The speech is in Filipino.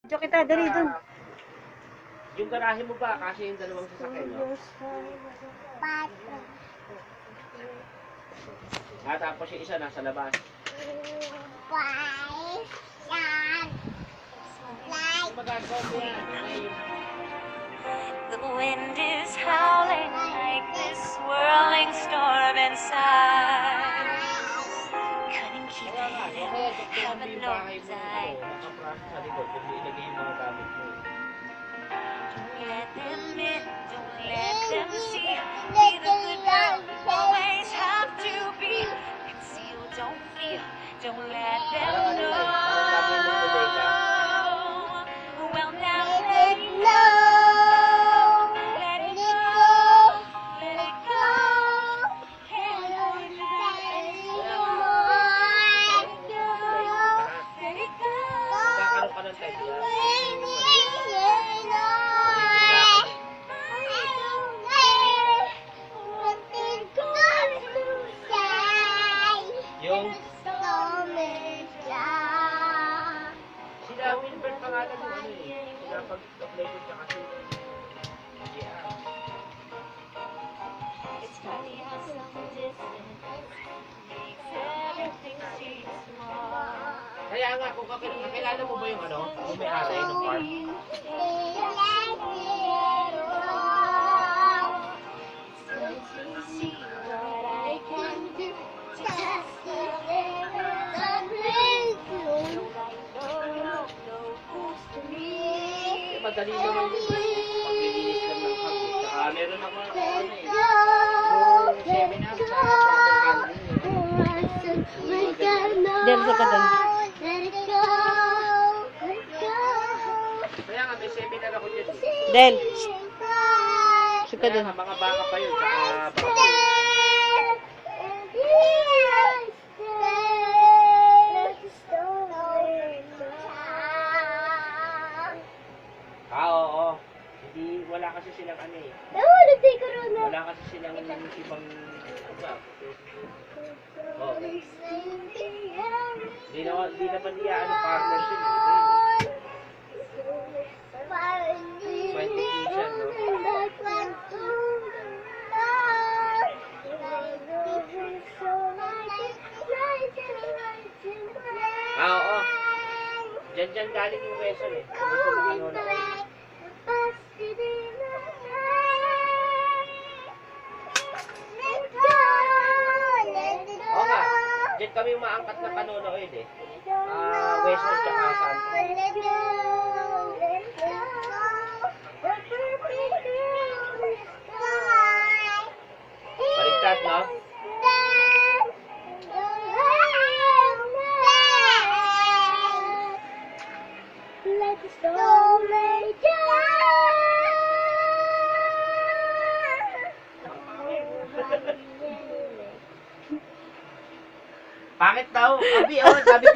Diyo kita, dali dun. Yung garahe mo ba? Kasi yung dalawang sasakyan, no? Tapos yung isa nasa labas. The wind is howling like this swirling storm inside. Couldn't keep it in, heaven knows I Nakaprasa sa likod, kung ilagay yung mga gamit mo. don't let them in, don't let them see. Be the good girl you always have to be. Conceal, don't feel, don't let them know. Well, now let it go. Let it go. Let it go. Can't hold it back anymore. Let it go. Let it go. Kakaroon ka ng type yan. Yung sila Wilbert pangalan mo ano eh. Sila pag-apply ko siya kasi. Yeah. It's funny how something distant makes everything seem small. Kaya nga, kung kakilala mo ba yung ano, yung may-ari ng farm? See what I can do to test the Madali naman yun. Paglilinis lang ng hangin. Saka meron ako ano eh. Yung seminar sa proper handling. Del, sa ka dun. Kaya nga, may seminar ako dyan. Del, sa ka Kaya dun. nga, mga baka pa yun. Saka baka. Oo. Hindi, wala kasi silang ano eh. Wala kasi silang ibang ano. Oo. Di naman niya ano partners yun. Iba yun eh. 20 season, no? Oo. Diyan galing yung Quezon eh. Gusto ng ano na Oo nga. Diyan kami umaangkat na Kanono oil eh. Quezon tsaka Santo. Baligtad, no? Pangit daw. Sabi, sabi